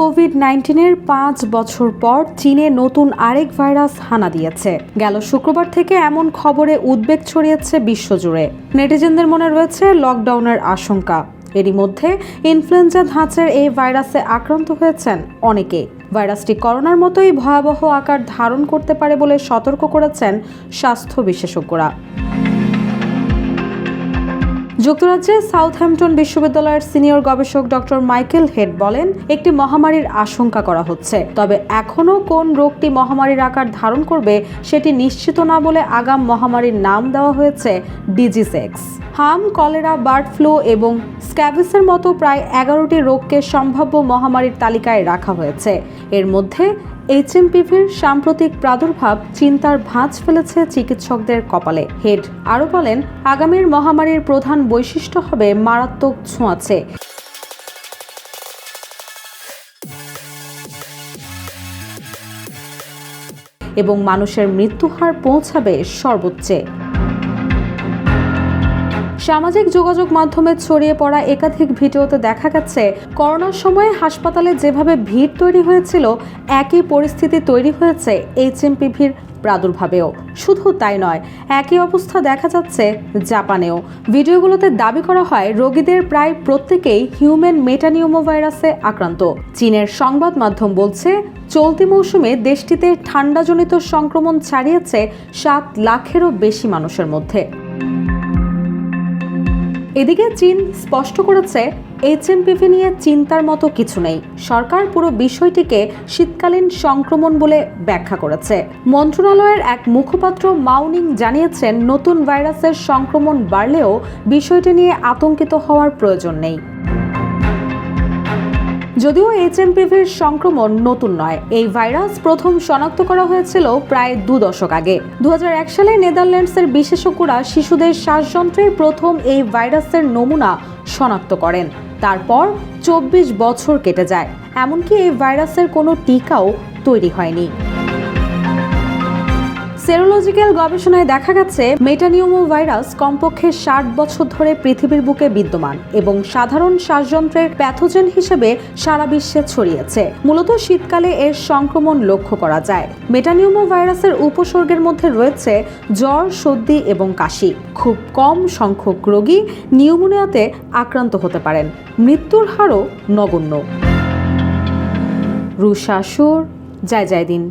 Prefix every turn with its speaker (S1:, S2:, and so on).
S1: কোভিড-19-এর 5 বছর পর চীনে নতুন আরেক ভাইরাস হানা দিয়েছে। গেল শুক্রবার থেকে এমন খবরে উদ্বেগ ছড়িয়েছে বিশ্বজুড়ে। নেটিজেনদের মনে রয়েছে লকডাউনের আশঙ্কা। এরই মধ্যে ইনফ্লুয়েঞ্জা ধাঁচের এই ভাইরাসে আক্রান্ত হয়েছেন অনেকে। ভাইরাসটি করোনার মতোই ভয়াবহ আকার ধারণ করতে পারে বলে সতর্ক করেছেন স্বাস্থ্য বিশেষজ্ঞরা। যুক্তরাজ্যের সাউথহ্যাম্পটন বিশ্ববিদ্যালয়ের সিনিয়র গবেষক ডক্টর মাইকেল হেড বলেন, একটি মহামারীর আশঙ্কা করা হচ্ছে, তবে এখনও কোন রোগটি মহামারীর আকার ধারণ করবে সেটি নিশ্চিত না বলে আগাম মহামারীর নাম দেওয়া হয়েছে ডিজিজ এক্স। হাম, কলেরা, বার্ড ফ্লু এবং স্ক্যাবিসের মতো প্রায় 11টি রোগকে সম্ভাব্য মহামারীর তালিকায় রাখা হয়েছে। এর মধ্যে এইচএমপিভির সাম্প্রতিক প্রাদুর্ভাব চিন্তার ভাঁজ ফেলেছে চিকিৎসকদের কপালে। হেড আরও বলেন, আগামীর মহামারীর প্রধান বৈশিষ্ট্য হবে মারাত্মক ছোঁয়াচে এবং মানুষের মৃত্যুহার পৌঁছাবে সর্বোচ্চে। সামাজিক যোগাযোগ মাধ্যমে ছড়িয়ে পড়া একাধিক ভিডিওতে দেখা গেছে, করোনার সময়ে হাসপাতালে যেভাবে ভিড় তৈরি হয়েছিল, একই পরিস্থিতি তৈরি হয়েছে এইচএমপিভির প্রাদুর্ভাবেও। শুধু তাই নয়, একই অবস্থা দেখা যাচ্ছে জাপানেও। ভিডিওগুলোতে দাবি করা হয় রোগীদের প্রায় প্রত্যেকেই হিউম্যান মেটানিউমোভাইরাসে আক্রান্ত। চীনের সংবাদ মাধ্যম বলছে, চলতি মৌসুমে দেশটিতে ঠান্ডাজনিত সংক্রমণ ছাড়িয়েছে 7 লাখেরও বেশি মানুষের মধ্যে। এদিকে চীন স্পষ্ট করেছে, এইচএমপিভি নিয়ে চিন্তার মতো কিছু নেই। সরকার পুরো বিষয়টিকে শীতকালীন সংক্রমণ বলে ব্যাখ্যা করেছে। মন্ত্রণালয়ের এক মুখপাত্র মাওনিং জানিয়েছেন, নতুন ভাইরাসের সংক্রমণ বাড়লেও বিষয়টি নিয়ে আতঙ্কিত হওয়ার প্রয়োজন নেই। যদিও এইচএমপিভির সংক্রমণ নতুন নয়, এই ভাইরাস প্রথম শনাক্ত করা হয়েছিল প্রায় 2 দশক আগে। 2001 সালে নেদারল্যান্ডসের বিশেষজ্ঞরা শিশুদের শ্বাসযন্ত্রের প্রথম এই ভাইরাসের নমুনা শনাক্ত করেন। তারপর 24 বছর কেটে যায়, এমনকি এই ভাইরাসের কোনো টিকাও তৈরি হয়নি। সেরোলজিক্যাল গবেষণায় দেখা গেছে, মেটানিউমোভাইরাস কমপক্ষে 60 বছর ধরে পৃথিবীর বুকে বিদ্যমান এবং সাধারণ শ্বাসযন্ত্রের প্যাথোজেন হিসেবে সারা বিশ্বে ছড়িয়েছে। মূলত শীতকালে এর সংক্রমণ লক্ষ্য করা যায়। মেটানিউমোভাইরাসের উপসর্গের মধ্যে রয়েছে জ্বর, সর্দি এবং কাশি। খুব কম সংখ্যক রোগী নিউমোনিয়াতে আক্রান্ত হতে পারেন। মৃত্যুর হারও নগণ্য। রুশা সুর, জয় দিন।